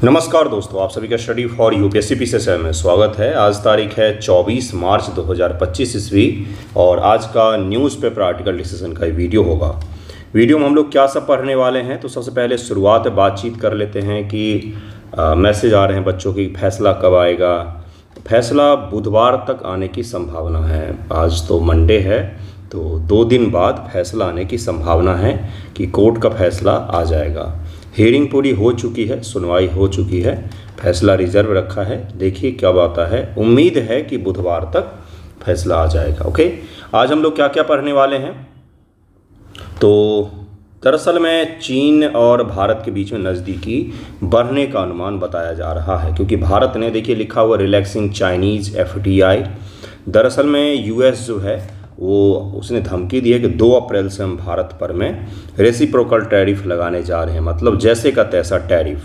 नमस्कार दोस्तों, आप सभी का स्टडी फॉर यूपीएससी पीसीएस में स्वागत है। आज तारीख है 24 मार्च 2025 ईस्वी और आज का न्यूज़पेपर आर्टिकल डिस्कशन का वीडियो होगा। वीडियो में हम लोग क्या सब पढ़ने वाले हैं, तो सबसे पहले शुरुआत बातचीत कर लेते हैं कि मैसेज आ रहे हैं बच्चों की फैसला कब आएगा। फैसला बुधवार तक आने की संभावना है। आज तो मंडे है, तो 2 दिन बाद फैसला आने की संभावना है कि कोर्ट का फैसला आ जाएगा। हियरिंग पूरी हो चुकी है, सुनवाई हो चुकी है, फैसला रिजर्व रखा है। देखिए कब आता है, उम्मीद है कि बुधवार तक फैसला आ जाएगा। ओके, आज हम लोग क्या क्या पढ़ने वाले हैं, तो दरअसल में चीन और भारत के बीच में नज़दीकी बढ़ने का अनुमान बताया जा रहा है, क्योंकि भारत ने देखिए लिखा हुआ रिलैक्सिंग चाइनीज़ FDI। दरअसल में यूएस जो है वो उसने धमकी दी है कि 2 अप्रैल से हम भारत पर में रेसिप्रोकल टैरिफ लगाने जा रहे हैं। मतलब जैसे का तैसा टैरिफ,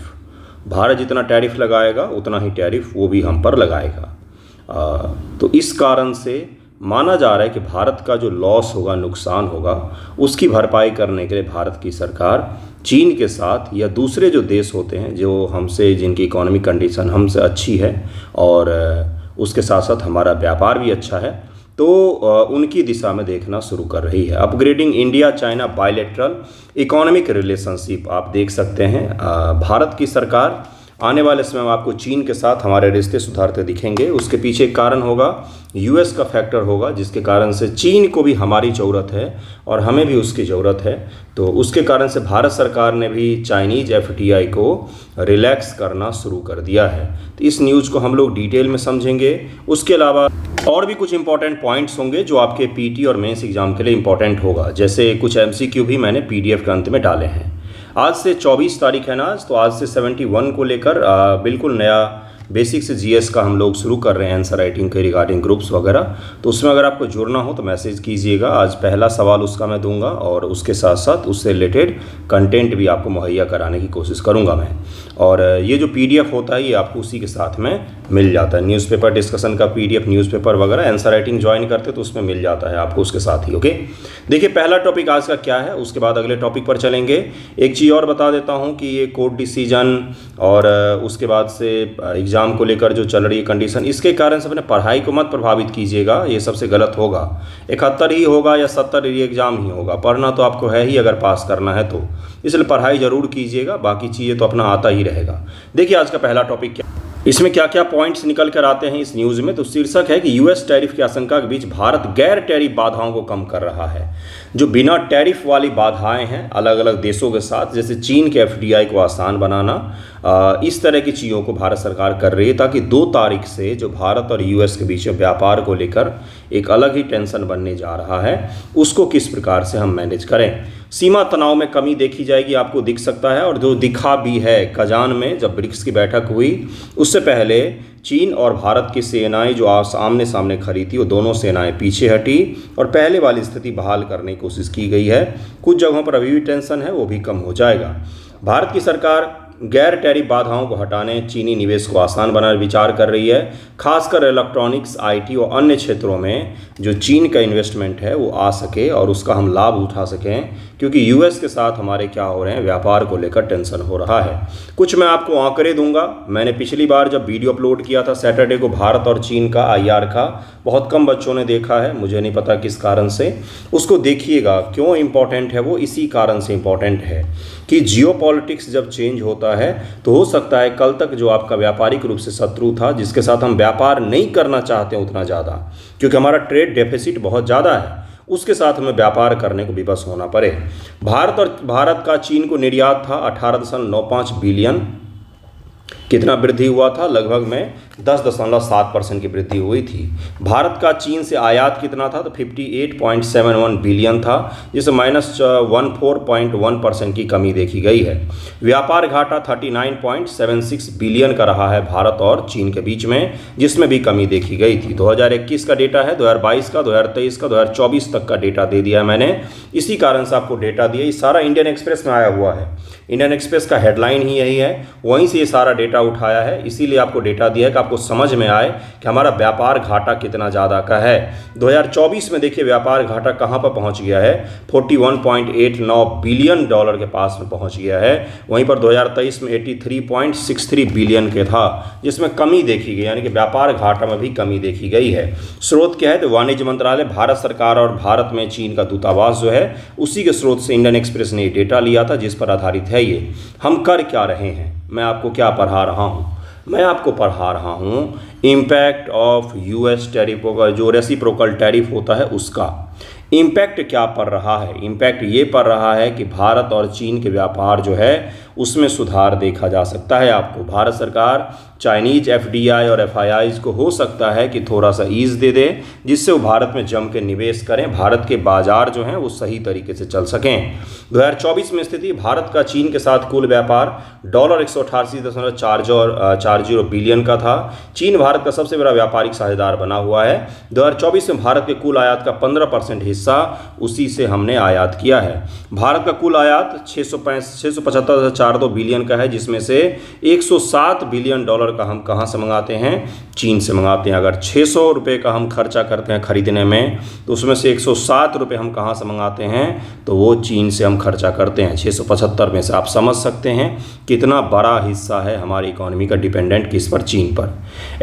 भारत जितना टैरिफ लगाएगा उतना ही टैरिफ वो भी हम पर लगाएगा। तो इस कारण से माना जा रहा है कि भारत का जो लॉस होगा, नुकसान होगा, उसकी भरपाई करने के लिए भारत की सरकार चीन के साथ या दूसरे जो देश होते हैं जो हमसे, जिनकी इकोनॉमिक कंडीशन हमसे अच्छी है और उसके साथ साथ हमारा व्यापार भी अच्छा है, तो उनकी दिशा में देखना शुरू कर रही है। Upgrading India China bilateral economic relationship आप देख सकते हैं। भारत की सरकार आने वाले समय में आपको चीन के साथ हमारे रिश्ते सुधारते दिखेंगे। उसके पीछे एक कारण होगा, यूएस का फैक्टर होगा, जिसके कारण से चीन को भी हमारी ज़रूरत है और हमें भी उसकी ज़रूरत है। तो उसके कारण से भारत सरकार ने भी चाइनीज़ FDI को रिलैक्स करना शुरू कर दिया है। तो इस न्यूज़ को हम लोग डिटेल में समझेंगे। उसके अलावा और भी कुछ इंपॉर्टेंट पॉइंट्स होंगे जो आपके पीटी और मेंस एग्जाम के लिए इंपॉर्टेंट होगा। जैसे कुछ MCQ भी मैंने PDF के अंत में डाले हैं। आज से 24 तारीख है ना आज, तो आज से 71 को लेकर बिल्कुल नया बेसिक से GS का हम लोग शुरू कर रहे हैं, आंसर राइटिंग के रिगार्डिंग ग्रुप्स वगैरह। तो उसमें अगर आपको जुड़ना हो तो मैसेज कीजिएगा। आज पहला सवाल उसका मैं दूंगा और उसके साथ साथ उससे रिलेटेड कंटेंट भी आपको मुहैया कराने की कोशिश करूंगा मैं। और ये जो PDF होता है ये आपको उसी के साथ में मिल जाता है। न्यूज़पेपर डिस्कशन का PDF, न्यूज़पेपर वगैरह, आंसर राइटिंग ज्वाइन करते तो उसमें मिल जाता है आपको उसके साथ ही। ओके, देखिए पहला टॉपिक आज का क्या है, उसके बाद अगले टॉपिक पर चलेंगे। एक चीज़ और बता देता हूँ कि ये कोर्ट डिसीजन और उसके बाद से एग्ज़ाम को लेकर जो चल रही है कंडीशन, इसके कारण से अपने पढ़ाई को मत प्रभावित कीजिएगा। ये सबसे गलत होगा। 71 ही होगा या 70 ही एग्ज़ाम ही होगा, पढ़ना तो आपको है ही अगर पास करना है तो, इसलिए पढ़ाई ज़रूर कीजिएगा, बाकी चीज़ें तो अपना आता ही रहेगा। देखिए आज का पहला टॉपिक क्या, इसमें क्या क्या पॉइंट्स निकल कर आते हैं इस न्यूज़ में। तो शीर्षक है कि यूएस टैरिफ की आशंका के बीच भारत गैर टैरिफ बाधाओं को कम कर रहा है। जो बिना टैरिफ वाली बाधाएं हैं अलग अलग देशों के साथ, जैसे चीन के FDI को आसान बनाना, इस तरह की चीज़ों को भारत सरकार कर रही है ताकि 2 तारीख से जो भारत और यूएस के बीच में व्यापार को लेकर एक अलग ही टेंशन बनने जा रहा है, उसको किस प्रकार से हम मैनेज करें। सीमा तनाव में कमी देखी जाएगी, आपको दिख सकता है, और जो दिखा भी है कजान में जब ब्रिक्स की बैठक हुई, उससे पहले चीन और भारत की सेनाएं जो आमने सामने खड़ी थी, वो दोनों सेनाएं पीछे हटी और पहले वाली स्थिति बहाल करने की कोशिश की गई है। कुछ जगहों पर अभी भी टेंशन है, वो भी कम हो जाएगा। भारत की सरकार गैर टैरिफ बाधाओं को हटाने, चीनी निवेश को आसान बनाने विचार कर रही है। खासकर इलेक्ट्रॉनिक्स, IT और अन्य क्षेत्रों में जो चीन का इन्वेस्टमेंट है वो आ सके और उसका हम लाभ उठा सकें, क्योंकि यूएस के साथ हमारे क्या हो रहे हैं, व्यापार को लेकर टेंशन हो रहा है। कुछ मैं आपको आंकड़े दूंगा। मैंने पिछली बार जब वीडियो अपलोड किया था सैटरडे को, भारत और चीन का IR का, बहुत कम बच्चों ने देखा है, मुझे नहीं पता किस कारण से। उसको देखिएगा, क्यों इम्पॉर्टेंट है वो, इसी कारण से इम्पॉर्टेंट है कि जियोपॉलिटिक्स जब चेंज होता है तो हो सकता है कल तक जो आपका व्यापारिक रूप से शत्रु था, जिसके साथ हम व्यापार नहीं करना चाहते उतना ज़्यादा, क्योंकि हमारा ट्रेड डेफिसिट बहुत ज़्यादा है, उसके साथ हमें व्यापार करने को विवश होना पड़े। भारत का चीन को निर्यात था 18.95 बिलियन, कितना वृद्धि हुआ था, लगभग में 10.7% की वृद्धि हुई थी। भारत का चीन से आयात कितना था, तो 58.71 बिलियन था, जिससे -14.1% की कमी देखी गई है। व्यापार घाटा 39.76 बिलियन का रहा है भारत और चीन के बीच में, जिसमें भी कमी देखी गई थी। 2021 का डेटा है, 2022 का, 2023 का, 2024 तक का डेटा दे दिया है मैंने, इसी कारण से आपको डेटा दिया। ये सारा इंडियन एक्सप्रेस में आया हुआ है, इंडियन एक्सप्रेस का हेडलाइन ही यही है, वहीं से ये सारा डेटा डेटा उठाया है, इसीलिए आपको डेटा दिया है कि आपको समझ में आए कि हमारा व्यापार घाटा कितना ज़्यादा का है। 2024 में देखिए व्यापार घाटा कहाँ पर पहुँच गया है, 41.89 बिलियन डॉलर के पास में पहुँच गया है। वहीं पर 2023 में 83.63 बिलियन के था, जिसमें कमी देखी गई, यानी कि व्यापार घाटा में भी कमी देखी गई है। स्रोत क्या है, तो वाणिज्य मंत्रालय, भारत सरकार और भारत में चीन का दूतावास जो है उसी के स्रोत से इंडियन एक्सप्रेस ने डेटा लिया था, जिस पर आधारित है ये। हम कर क्या रहे हैं, मैं आपको क्या पढ़ा रहा हूँ, मैं आपको पढ़ा रहा हूँ इम्पैक्ट ऑफ यूएस टैरिफ का, जो रेसिप्रोकल टैरिफ होता है उसका इम्पैक्ट क्या पड़ रहा है। इम्पैक्ट ये पड़ रहा है कि भारत और चीन के व्यापार जो है उसमें सुधार देखा जा सकता है। आपको भारत सरकार चाइनीज एफडीआई और एफआईआईज को हो सकता है कि थोड़ा सा ईज दे दे, जिससे वो भारत में जम के निवेश करें, भारत के बाजार जो हैं वो सही तरीके से चल सकें। 2024 में स्थिति, भारत का चीन के साथ कुल व्यापार $188.40 बिलियन का था। चीन भारत का सबसे बड़ा व्यापारिक साझेदार बना हुआ है। 2024 में भारत के कुल आयात का 15% हिस्सा उसी से हमने आयात किया है। भारत का कुल आयात 675.42 बिलियन का है, जिसमें से 107 बिलियन डॉलर का हम कहाँ से मंगाते हैं, चीन से मंगाते हैं। अगर 600 रुपये का हम खर्चा करते हैं खरीदने में, तो उसमें से 107 रुपये हम कहाँ से मंगाते हैं, तो वो चीन से हम खर्चा करते हैं। 675 में से आप समझ सकते हैं कितना बड़ा हिस्सा है हमारी इकोनॉमी का डिपेंडेंट किस पर, चीन पर।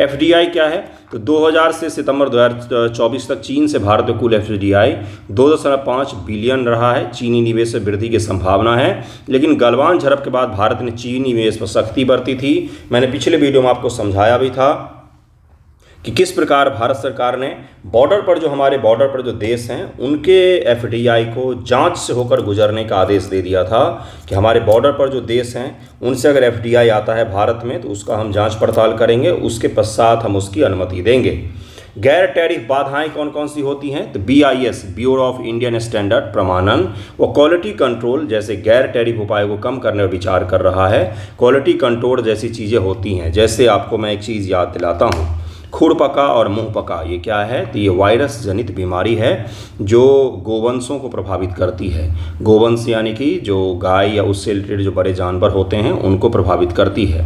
एफडीआई क्या है, तो 2000 से सितंबर 2024 तक चीन से भारत में कुल एफडीआई 2.5 बिलियन रहा है। चीनी निवेश में वृद्धि की संभावना है, लेकिन गलवान झड़प के बाद भारत ने चीनी निवेश पर सख्ती बरती थी। मैंने पिछले वीडियो में आपको समझाया भी था कि किस प्रकार भारत सरकार ने बॉर्डर पर, जो हमारे बॉर्डर पर जो देश हैं, उनके एफडीआई को जांच से होकर गुजरने का आदेश दे दिया था कि हमारे बॉर्डर पर जो देश हैं उनसे अगर एफडीआई आता है भारत में तो उसका हम जांच पड़ताल करेंगे, उसके पश्चात हम उसकी अनुमति देंगे। गैर टैरिफ बाधाएं कौन कौन सी होती हैं, तो BIS, bureau of Indian standard प्रमाणन व क्वालिटी कंट्रोल जैसे गैर टैरिफ उपायों को कम करने पर विचार कर रहा है। क्वालिटी कंट्रोल जैसी चीज़ें होती हैं, जैसे आपको मैं एक चीज़ याद दिलाता हूँ, खुरपका और मुंहपका, ये क्या है, तो ये वायरस जनित बीमारी है जो गोवंशों को प्रभावित करती है। गोवंश यानी कि जो गाय या उससे रिलेटेड जो बड़े जानवर होते हैं उनको प्रभावित करती है,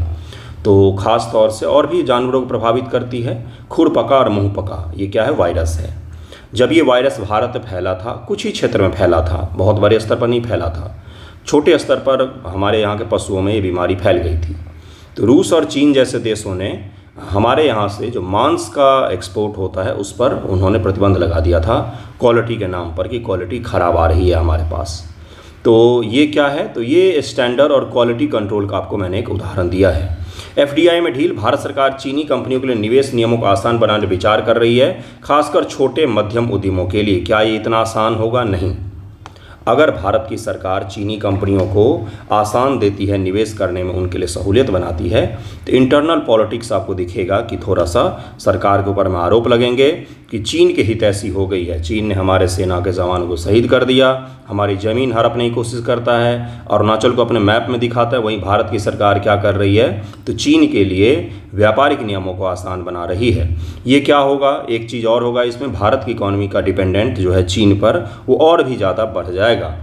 तो ख़ास तौर से और भी जानवरों को प्रभावित करती है। खुरपका और मुंहपका ये क्या है, वायरस है। जब ये वायरस भारत में फैला था, कुछ ही क्षेत्र में फैला था, बहुत बड़े स्तर पर नहीं फैला था, छोटे स्तर पर हमारे यहाँ के पशुओं में ये बीमारी फैल गई थी। तो रूस और चीन जैसे देशों ने हमारे यहाँ से जो मांस का एक्सपोर्ट होता है उस पर उन्होंने प्रतिबंध लगा दिया था, क्वालिटी के नाम पर, कि क्वालिटी ख़राब आ रही है हमारे पास। तो ये क्या है, तो ये स्टैंडर्ड और क्वालिटी कंट्रोल का आपको मैंने एक उदाहरण दिया है। एफडीआई में ढील, भारत सरकार चीनी कंपनियों के लिए निवेश नियमों को आसान बनाने पर विचार कर रही है, खासकर छोटे मध्यम उद्यमों के लिए। क्या ये इतना आसान होगा, नहीं। अगर भारत की सरकार चीनी कंपनियों को आसान देती है निवेश करने में, उनके लिए सहूलियत बनाती है, तो इंटरनल पॉलिटिक्स आपको दिखेगा कि थोड़ा सा सरकार के ऊपर में आरोप लगेंगे कि चीन की हितैषी हो गई है, चीन ने हमारे सेना के जवानों को शहीद कर दिया, हमारी ज़मीन हड़पने की कोशिश करता है, अरुणाचल को अपने मैप में दिखाता है। वहीं भारत की सरकार क्या कर रही है, तो चीन के लिए व्यापारिक नियमों को आसान बना रही है। ये क्या होगा, एक चीज़ और होगा इसमें, भारत की इकोनॉमी का डिपेंडेंट जो है चीन पर, वो और भी ज़्यादा बढ़ जाएगा।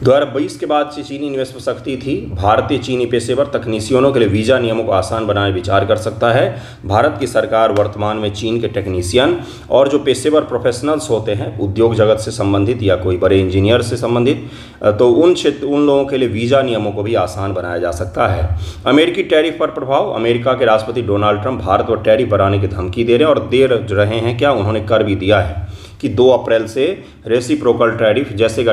2022 के बाद से चीनी निवेश पर सख्ती थी। भारतीय चीनी पेशेवर तकनीशियनों के लिए वीज़ा नियमों को आसान बनाने विचार कर सकता है। भारत की सरकार वर्तमान में चीन के टेक्नीशियन और जो पेशेवर प्रोफेशनल्स होते हैं उद्योग जगत से संबंधित या कोई बड़े इंजीनियर से संबंधित, तो उन लोगों के लिए वीज़ा नियमों को भी आसान बनाया जा सकता है। अमेरिकी टैरिफ पर प्रभाव, अमेरिका के राष्ट्रपति डोनाल्ड ट्रंप भारत पर टैरिफ बढ़ाने की धमकी दे रहे हैं और दे रहे हैं क्या, उन्होंने कर भी दिया है कि 2 अप्रैल से रेसिप्रोकल टैरिफ जैसे का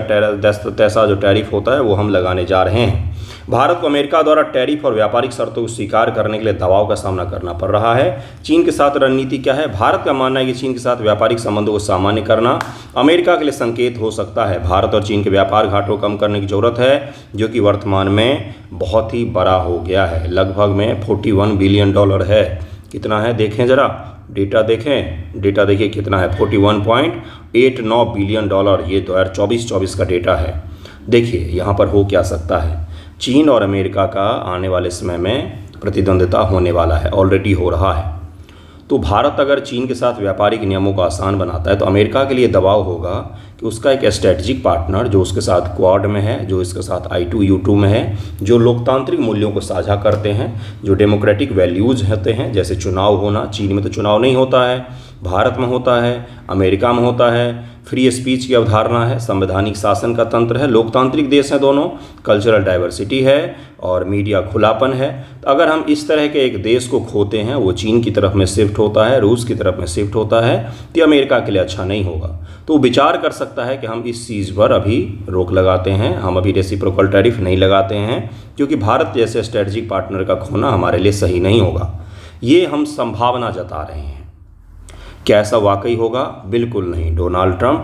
तैसा जो टैरिफ होता है वो हम लगाने जा रहे हैं। भारत को अमेरिका द्वारा टैरिफ और व्यापारिक शर्तों को स्वीकार करने के लिए दबाव का सामना करना पड़ रहा है। चीन के साथ रणनीति क्या है, भारत का मानना है कि चीन के साथ व्यापारिक संबंधों को सामान्य करना अमेरिका के लिए संकेत हो सकता है। भारत और चीन के व्यापार घाटों को कम करने की जरूरत है, जो कि वर्तमान में बहुत ही बड़ा हो गया है, लगभग में $41 बिलियन है। कितना है देखें ज़रा, डेटा देखें, डेटा देखिए कितना है, $41.89 बिलियन, ये 2024 का डेटा है। देखिए यहाँ पर हो क्या सकता है, चीन और अमेरिका का आने वाले समय में प्रतिद्वंद्विता होने वाला है, ऑलरेडी हो रहा है। तो भारत अगर चीन के साथ व्यापारिक नियमों को आसान बनाता है तो अमेरिका के लिए दबाव होगा कि उसका एक स्ट्रेटजिक पार्टनर जो उसके साथ क्वाड में है, जो इसके साथ I2U2 में है, जो लोकतांत्रिक मूल्यों को साझा करते हैं, जो डेमोक्रेटिक वैल्यूज़ होते हैं, जैसे चुनाव होना। चीन में तो चुनाव नहीं होता है, भारत में होता है, अमेरिका में होता है, फ्री स्पीच की अवधारणा है, संवैधानिक शासन का तंत्र है, लोकतांत्रिक देश हैं दोनों, कल्चरल डाइवर्सिटी है और मीडिया खुलापन है। तो अगर हम इस तरह के एक देश को खोते हैं, वो चीन की तरफ में शिफ्ट होता है, रूस की तरफ में शिफ्ट होता है, तो अमेरिका के लिए अच्छा नहीं होगा। तो वो विचार कर सकता है कि हम इस चीज़ पर अभी रोक लगाते हैं, हम अभी रेसिप्रोकल टैरिफ नहीं लगाते हैं, क्योंकि भारत जैसे स्ट्रेटजिक पार्टनर का खोना हमारे लिए सही नहीं होगा। ये हम संभावना जता रहे हैं। क्या ऐसा वाकई होगा? बिल्कुल नहीं। डोनाल्ड ट्रंप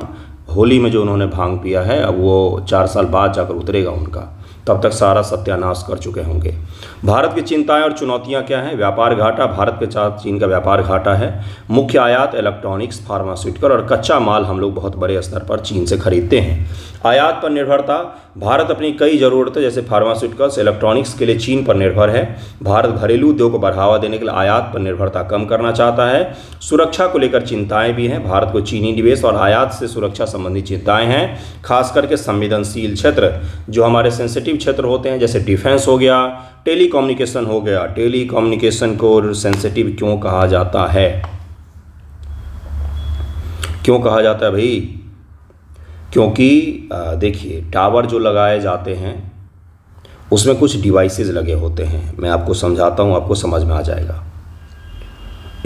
होली में जो उन्होंने भांग पिया है, अब वो 4 साल बाद जाकर उतरेगा उनका, तब तक सारा सत्यानाश कर चुके होंगे। भारत की चिंताएं और चुनौतियां क्या हैं? व्यापार घाटा। भारत के साथ चीन का व्यापार घाटा है। मुख्य आयात इलेक्ट्रॉनिक्स, फार्मास्यूटिकल और कच्चा माल हम लोग बहुत बड़े स्तर पर चीन से खरीदते हैं। आयात पर निर्भरता। भारत अपनी कई ज़रूरतें जैसे फार्मास्यूटिकल्स, इलेक्ट्रॉनिक्स के लिए चीन पर निर्भर है। भारत घरेलू उद्योग को बढ़ावा देने के लिए आयात पर निर्भरता कम करना चाहता है। सुरक्षा को लेकर चिंताएं भी हैं। भारत को चीनी निवेश और आयात से सुरक्षा संबंधी चिंताएं हैं, खास करके संवेदनशील क्षेत्र जो हमारे सेंसिटिव क्षेत्र होते हैं, जैसे डिफेंस हो गया, टेलीकम्युनिकेशन हो गया। टेलीकम्युनिकेशन को सेंसिटिव क्यों कहा जाता है? क्यों कहा जाता है भाई? क्योंकि देखिए, टावर जो लगाए जाते हैं उसमें कुछ डिवाइसेस लगे होते हैं। मैं आपको समझाता हूँ, आपको समझ में आ जाएगा।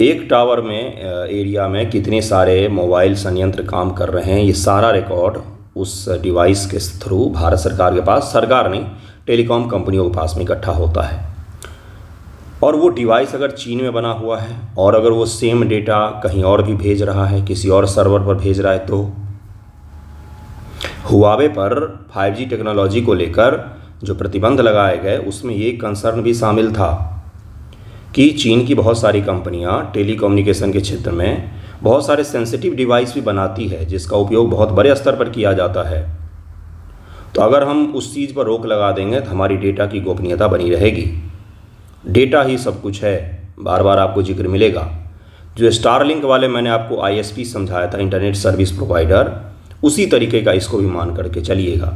एक टावर में एरिया में कितने सारे मोबाइल संयंत्र काम कर रहे हैं, ये सारा रिकॉर्ड उस डिवाइस के थ्रू भारत सरकार के पास, सरकार नहीं, टेलीकॉम कंपनियों के पास में इकट्ठा होता है। और वो डिवाइस अगर चीन में बना हुआ है और अगर वो सेम डेटा कहीं और भी भेज रहा है, किसी और सर्वर पर भेज रहा है, तो हुआवे पर 5G टेक्नोलॉजी को लेकर जो प्रतिबंध लगाए गए उसमें ये कंसर्न भी शामिल था कि चीन की बहुत सारी कंपनियां टेलीकम्युनिकेशन के क्षेत्र में बहुत सारे सेंसिटिव डिवाइस भी बनाती है, जिसका उपयोग बहुत बड़े स्तर पर किया जाता है। तो अगर हम उस चीज़ पर रोक लगा देंगे तो हमारी डेटा की गोपनीयता बनी रहेगी। डेटा ही सब कुछ है, बार बार आपको जिक्र मिलेगा। जो स्टारलिंक वाले मैंने आपको ISP समझाया था, इंटरनेट सर्विस प्रोवाइडर, उसी तरीके का इसको भी मान करके चलिएगा।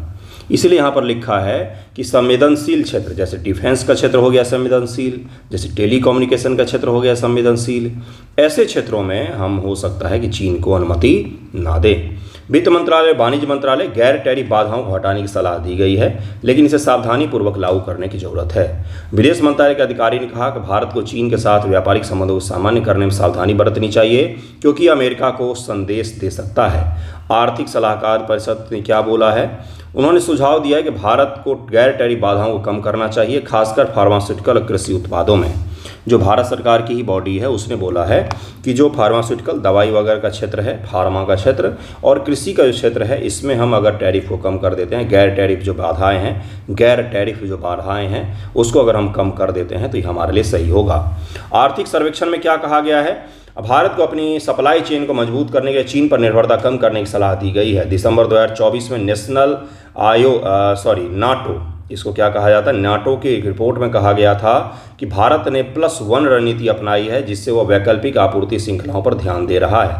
इसलिए यहाँ पर लिखा है कि संवेदनशील क्षेत्र, जैसे डिफेंस का क्षेत्र हो गया संवेदनशील, जैसे टेलीकम्युनिकेशन का क्षेत्र हो गया संवेदनशील, ऐसे क्षेत्रों में हम हो सकता है कि चीन को अनुमति ना दें। वित्त मंत्रालय, वाणिज्य मंत्रालय, गैर टैरिफ बाधाओं को हटाने की सलाह दी गई है, लेकिन इसे सावधानीपूर्वक लागू करने की जरूरत है। विदेश मंत्रालय के अधिकारी ने कहा कि भारत को चीन के साथ व्यापारिक संबंधों को सामान्य करने में सावधानी बरतनी चाहिए, क्योंकि अमेरिका को संदेश दे सकता है। आर्थिक सलाहकार परिषद ने क्या बोला है? उन्होंने सुझाव दिया है कि भारत को गैर टैरिफ बाधाओं को कम करना चाहिए, खासकर फार्मास्यूटिकल और कृषि उत्पादों में। जो भारत सरकार की ही बॉडी है उसने बोला है कि जो फार्मास्यूटिकल, दवाई वगैरह का क्षेत्र है, फार्मा का क्षेत्र और कृषि का जो क्षेत्र है, इसमें हम अगर टैरिफ को कम कर देते हैं, गैर टैरिफ जो बाधाएं हैं उसको अगर हम कम कर देते हैं तो ये हमारे लिए सही होगा। आर्थिक सर्वेक्षण में क्या कहा गया है? भारत को अपनी सप्लाई चेन को मजबूत करने के लिए चीन पर निर्भरता कम करने की सलाह दी गई है। दिसंबर 2024 में नाटो, इसको क्या कहा जाता है, नाटो की एक रिपोर्ट में कहा गया था कि भारत ने +1 रणनीति अपनाई है, जिससे वह वैकल्पिक आपूर्ति श्रृंखलाओं पर ध्यान दे रहा है।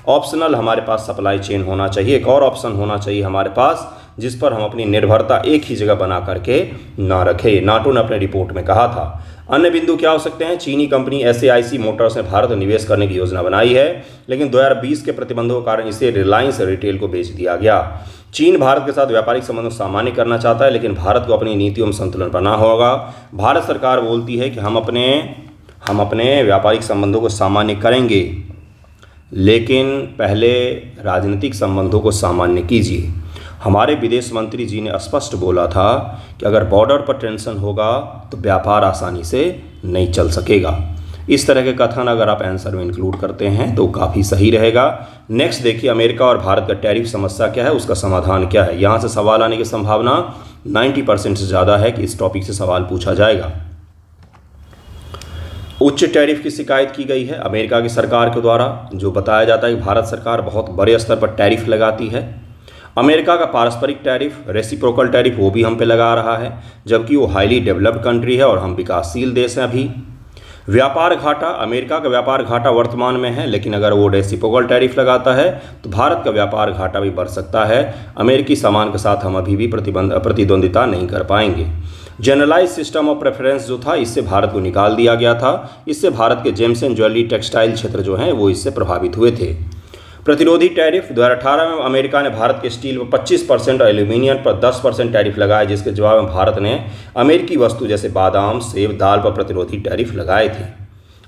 ऑप्शनल हमारे पास सप्लाई चेन होना चाहिए, एक और ऑप्शन होना चाहिए हमारे पास जिस पर हम अपनी निर्भरता एक ही जगह बना करके ना रखें, नाटो ने अपने रिपोर्ट में कहा था। अन्य बिंदु क्या हो सकते हैं? चीनी कंपनी SAIC मोटर्स ने भारत में निवेश करने की योजना बनाई है, लेकिन 2020 के प्रतिबंधों के कारण इसे रिलायंस रिटेल को बेच दिया गया। चीन भारत के साथ व्यापारिक संबंधों सामान्य करना चाहता है, लेकिन भारत को अपनी नीतियों में संतुलन बनाना होगा। भारत सरकार बोलती है कि हम अपने व्यापारिक संबंधों को सामान्य करेंगे, लेकिन पहले राजनीतिक संबंधों को सामान्य कीजिए। हमारे विदेश मंत्री जी ने स्पष्ट बोला था कि अगर बॉर्डर पर टेंशन होगा तो व्यापार आसानी से नहीं चल सकेगा। इस तरह के कथन अगर आप आंसर में इंक्लूड करते हैं तो काफ़ी सही रहेगा। नेक्स्ट देखिए, अमेरिका और भारत का टैरिफ समस्या क्या है, उसका समाधान क्या है। यहाँ से सवाल आने की संभावना 90% से ज़्यादा है कि इस टॉपिक से सवाल पूछा जाएगा। उच्च टैरिफ की शिकायत की गई है अमेरिका की सरकार के द्वारा, जो बताया जाता है कि भारत सरकार बहुत बड़े स्तर पर टैरिफ लगाती है। अमेरिका का पारस्परिक टैरिफ, रेसिप्रोकल टैरिफ, वो भी हम पे लगा रहा है, जबकि वो हाईली डेवलप्ड कंट्री है और हम विकासशील देश हैं अभी। व्यापार घाटा, अमेरिका का व्यापार घाटा वर्तमान में है, लेकिन अगर वो रेसिप्रोकल टैरिफ लगाता है तो भारत का व्यापार घाटा भी बढ़ सकता है। अमेरिकी सामान के साथ हम अभी भी प्रतिद्वंदिता नहीं कर पाएंगे। जनरलाइज सिस्टम ऑफ प्रेफरेंस जो था, इससे भारत को निकाल दिया गया था। इससे भारत के जेम्स एंड ज्वेलरी, टेक्सटाइल क्षेत्र जो हैं वो इससे प्रभावित हुए थे। प्रतिरोधी टैरिफ 2018 में अमेरिका ने भारत के स्टील पर 25% और एल्यूमिनियम पर 10% टैरिफ लगाया, जिसके जवाब में भारत ने अमेरिकी वस्तु जैसे बादाम, सेब, दाल पर प्रतिरोधी टैरिफ लगाए थे।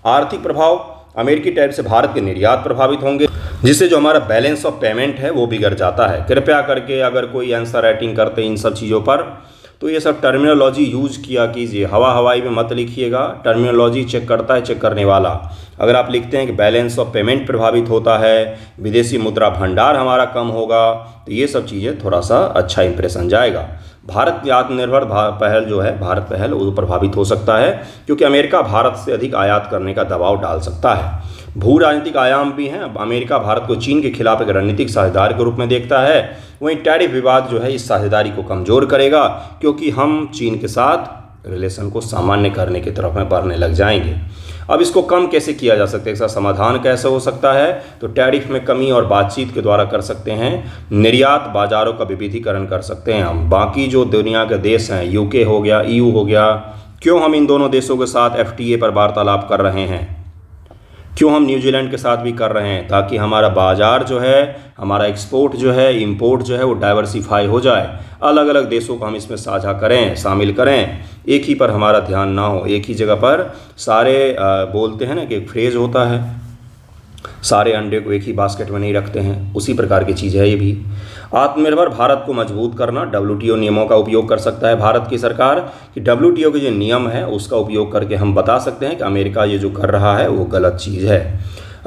आर्थिक प्रभाव, अमेरिकी टैरिफ से भारत के निर्यात प्रभावित होंगे, जिससे जो हमारा बैलेंस ऑफ पेमेंट है वो बिगड़ जाता है। कृपया करके अगर कोई आंसर राइटिंग करते हैं इन सब चीज़ों पर तो ये सब टर्मिनोलॉजी यूज किया कीजिए, हवाई में मत लिखिएगा। टर्मिनोलॉजी चेक करता है चेक करने वाला। अगर आप लिखते हैं कि बैलेंस ऑफ पेमेंट प्रभावित होता है, विदेशी मुद्रा भंडार हमारा कम होगा, तो ये सब चीज़ें थोड़ा सा अच्छा इंप्रेशन जाएगा। भारत की आत्मनिर्भर पहल जो है, भारत पहल, वो प्रभावित हो सकता है क्योंकि अमेरिका भारत से अधिक आयात करने का दबाव डाल सकता है। भू राजनीतिक आयाम भी हैं। अमेरिका भारत को चीन के खिलाफ एक रणनीतिक साझेदार के रूप में देखता है। वहीं टैरिफ विवाद जो है इस साझेदारी को कमज़ोर करेगा क्योंकि हम चीन के साथ रिलेशन को सामान्य करने की तरफ में बढ़ने लग जाएंगे। अब इसको कम कैसे किया जा सकता है, इसका समाधान कैसे हो सकता है? तो टैरिफ में कमी और बातचीत के द्वारा कर सकते हैं। निर्यात बाजारों का विविधीकरण कर सकते हैं हम। बाकी जो दुनिया के देश हैं, यूके हो गया, EU हो गया, क्यों हम इन दोनों देशों के साथ FTA पर वार्तालाप कर रहे हैं? क्यों हम न्यूजीलैंड के साथ भी कर रहे हैं? ताकि हमारा बाज़ार जो है, हमारा एक्सपोर्ट जो है, इंपोर्ट जो है, वो डाइवर्सिफाई हो जाए। अलग अलग देशों को हम इसमें साझा करें, शामिल करें। एक ही पर हमारा ध्यान ना हो, एक ही जगह पर सारे बोलते हैं ना कि एक फ्रेज होता है, सारे अंडे को एक ही बास्केट में नहीं रखते हैं, उसी प्रकार की चीज़ है ये भी। आत्मनिर्भर भारत को मजबूत करना, WTO नियमों का उपयोग कर सकता है भारत की सरकार कि WTO के जो नियम है उसका उपयोग करके हम बता सकते हैं कि अमेरिका ये जो कर रहा है वो गलत चीज़ है।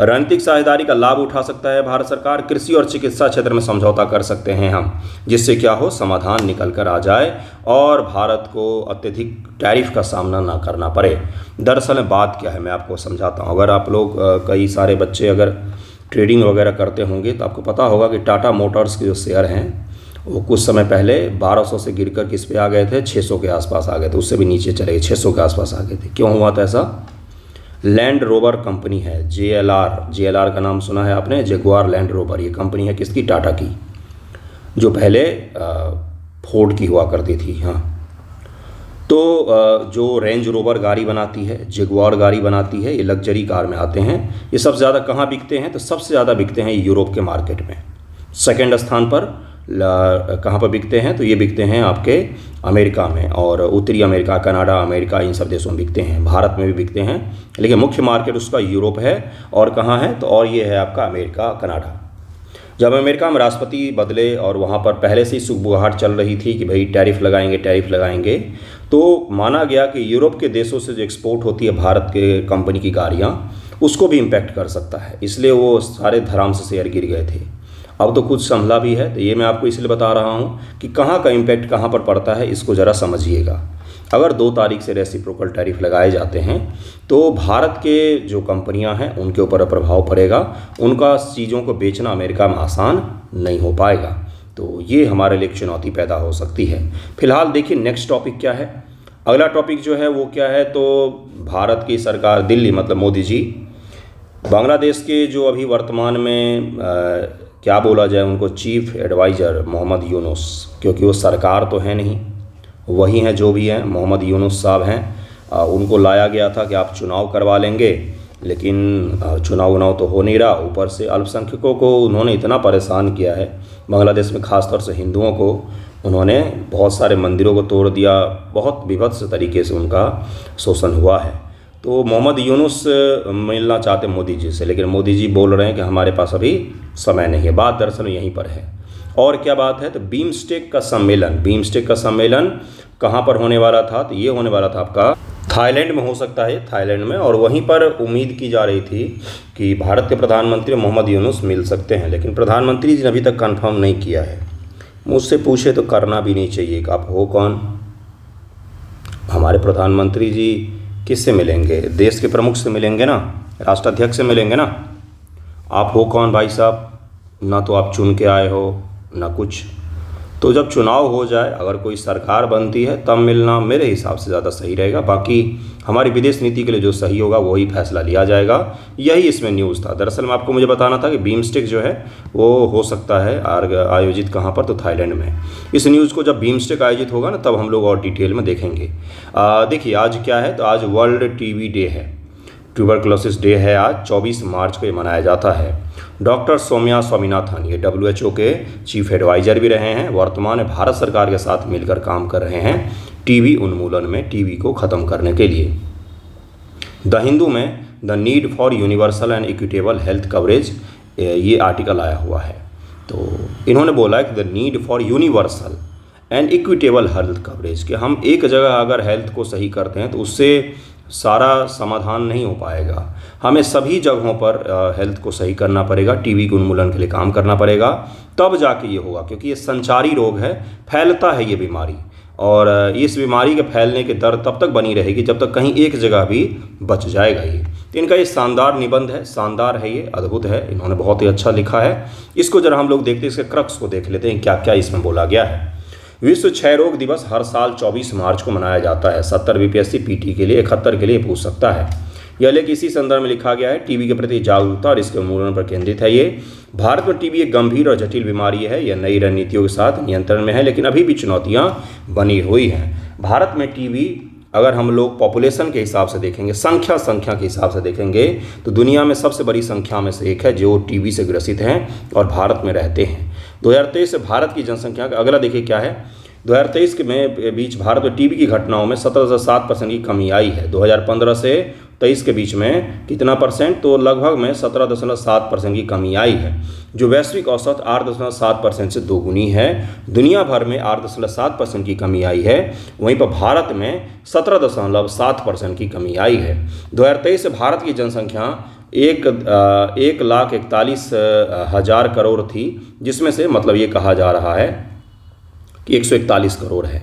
रणनीतिक साझेदारी का लाभ उठा सकता है भारत सरकार। कृषि और चिकित्सा क्षेत्र में समझौता कर सकते हैं हम, जिससे क्या हो, समाधान निकल कर आ जाए और भारत को अत्यधिक टैरिफ का सामना ना करना पड़े। दरअसल बात क्या है मैं आपको समझाता हूँ। अगर आप लोग कई सारे बच्चे अगर ट्रेडिंग वगैरह करते होंगे तो आपको पता होगा कि टाटा मोटर्स के जो शेयर हैं वो कुछ समय पहले 1200 से गिरकर किस पे आ गए थे, 600 के आसपास आ गए थे, उससे भी नीचे चले गए, 600 के आसपास आ गए थे। क्यों हुआ था ऐसा? लैंड रोवर कंपनी है, JLR का नाम सुना है आपने, जगुआर लैंड रोवर। ये कंपनी है किसकी? टाटा की, जो पहले फोर्ड की हुआ करती थी। हाँ, तो जो रेंज रोवर गाड़ी बनाती है, जगुआर गाड़ी बनाती है, ये लग्जरी कार में आते हैं। ये सबसे ज़्यादा कहाँ बिकते हैं? तो सबसे ज़्यादा बिकते हैं यूरोप के मार्केट में। सेकंड स्थान पर कहाँ पर बिकते हैं? तो ये बिकते हैं आपके अमेरिका में, और उत्तरी अमेरिका, कनाडा, अमेरिका, इन सब देशों में बिकते हैं। भारत में भी बिकते हैं, लेकिन मुख्य मार्केट उसका यूरोप है। और कहाँ है? तो और ये है आपका अमेरिका, कनाडा। जब अमेरिका में राष्ट्रपति बदले और वहाँ पर पहले से ही सुगबुगाहट चल रही थी कि भाई टैरिफ लगाएंगे, तो माना गया कि यूरोप के देशों से जो एक्सपोर्ट होती है भारत के कंपनी की गाड़ियाँ, उसको भी इम्पैक्ट कर सकता है। इसलिए वो सारे धराम से शेयर गिर गए थे। अब तो कुछ संभला भी है, तो ये मैं आपको इसलिए बता रहा हूँ कि कहाँ का इम्पैक्ट कहाँ पर पड़ता है, इसको ज़रा समझिएगा। अगर 2 तारीख से रेसिप्रोकल टैरिफ लगाए जाते हैं तो भारत के जो कंपनियां हैं उनके ऊपर प्रभाव पड़ेगा। उनका चीज़ों को बेचना अमेरिका में आसान नहीं हो पाएगा। तो ये हमारे लिए एक चुनौती पैदा हो सकती है। फिलहाल देखिए नेक्स्ट टॉपिक क्या है। अगला टॉपिक जो है वो क्या है, तो भारत की सरकार, दिल्ली मतलब मोदी जी, बांग्लादेश के जो अभी वर्तमान में क्या बोला जाए उनको, चीफ एडवाइज़र मोहम्मद यूनुस, क्योंकि वो सरकार तो है नहीं, वही हैं जो भी हैं, मोहम्मद यूनुस साहब हैं। उनको लाया गया था कि आप चुनाव करवा लेंगे, लेकिन चुनाव तो हो नहीं रहा। ऊपर से अल्पसंख्यकों को उन्होंने इतना परेशान किया है, बांग्लादेश में ख़ासतौर से हिंदुओं को उन्होंने बहुत सारे मंदिरों को तोड़ दिया, बहुत विभत्स तरीके से उनका शोषण हुआ है। तो मोहम्मद यूनुस मिलना चाहते मोदी जी से, लेकिन मोदी जी बोल रहे हैं कि हमारे पास अभी समय नहीं है। बात दरअसल यहीं पर है। और क्या बात है, तो बीमस्टेक का सम्मेलन कहाँ पर होने वाला था? तो ये होने वाला था आपका थाईलैंड में, हो सकता है थाईलैंड में। और वहीं पर उम्मीद की जा रही थी कि भारत के प्रधानमंत्री मोहम्मद यूनुस मिल सकते हैं, लेकिन प्रधानमंत्री जी ने अभी तक कंफर्म नहीं किया है। मुझसे पूछे तो करना भी नहीं चाहिए कि आप हो कौन। हमारे प्रधानमंत्री जी किससे मिलेंगे? देश के प्रमुख से मिलेंगे ना, राष्ट्राध्यक्ष से मिलेंगे ना। आप हो कौन भाई साहब? ना तो आप चुन के आए हो ना कुछ। तो जब चुनाव हो जाए, अगर कोई सरकार बनती है, तब मिलना मेरे हिसाब से ज़्यादा सही रहेगा। बाकी हमारी विदेश नीति के लिए जो सही होगा वही फैसला लिया जाएगा। यही इसमें न्यूज़ था। दरअसल में आपको मुझे बताना था कि बिम्स्टेक जो है वो हो सकता है आयोजित कहाँ पर, तो थाईलैंड में। इस न्यूज़ को जब बिम्स्टेक आयोजित होगा ना, तब हम लोग और डिटेल में देखेंगे। देखिए आज क्या है, तो आज वर्ल्ड टीबी डे है, ट्यूबरकुलोसिस डे है। आज 24 मार्च को ये मनाया जाता है। डॉक्टर सौम्या स्वामीनाथन ये WHO के चीफ एडवाइज़र भी रहे हैं, वर्तमान में भारत सरकार के साथ मिलकर काम कर रहे हैं टीबी उन्मूलन में, टीबी को ख़त्म करने के लिए। द हिंदू में the need for universal and equitable health coverage ये आर्टिकल आया हुआ है। तो इन्होंने बोला है कि the need for universal and equitable health coverage, कि हम एक जगह अगर हेल्थ को सही करते हैं तो उससे सारा समाधान नहीं हो पाएगा, हमें सभी जगहों पर हेल्थ को सही करना पड़ेगा, टीबी के उन्मूलन के लिए काम करना पड़ेगा, तब जाके ये होगा। क्योंकि ये संचारी रोग है, फैलता है ये बीमारी, और इस बीमारी के फैलने की दर तब तक बनी रहेगी जब तक कहीं एक जगह भी बच जाएगा ये। तो इनका ये शानदार निबंध है, शानदार है, ये अद्भुत है, इन्होंने बहुत ही अच्छा लिखा है। इसको जरा हम लोग देखते हैं, इसके क्रक्स को देख लेते हैं क्या क्या इसमें बोला गया है। विश्व क्षय रोग दिवस हर साल 24 मार्च को मनाया जाता है। 70 BPSC PT के लिए, 71 के लिए पूछ सकता है। यह लेख इसी संदर्भ में लिखा गया है। टीबी के प्रति जागरूकता और इसके उन्मूलन पर केंद्रित है ये। भारत में टीबी एक गंभीर और जटिल बीमारी है। यह नई रणनीतियों के साथ नियंत्रण में है, लेकिन अभी भी चुनौतियां बनी हुई हैं। भारत में टीबी अगर हम लोग पॉपुलेशन के हिसाब से देखेंगे, संख्या के हिसाब से देखेंगे, तो दुनिया में सबसे बड़ी संख्या में से एक है जो टीबी से ग्रसित हैं और भारत में रहते हैं। 2023 से भारत की जनसंख्या का अगला देखिए क्या है। 2023 के में बीच भारत में टीबी की घटनाओं में 17.7% की कमी आई है। 2015 से 23 के बीच में कितना परसेंट, तो लगभग में 17.7% की कमी आई है, जो वैश्विक औसत 8.7% से दोगुनी है। दुनिया भर में 8.7% की कमी आई है, वहीं पर भारत में 17.7% की कमी आई है। 2023 से भारत की जनसंख्या 1,41,000 करोड़ थी, जिसमें से मतलब ये कहा जा रहा है कि 141 करोड़ है,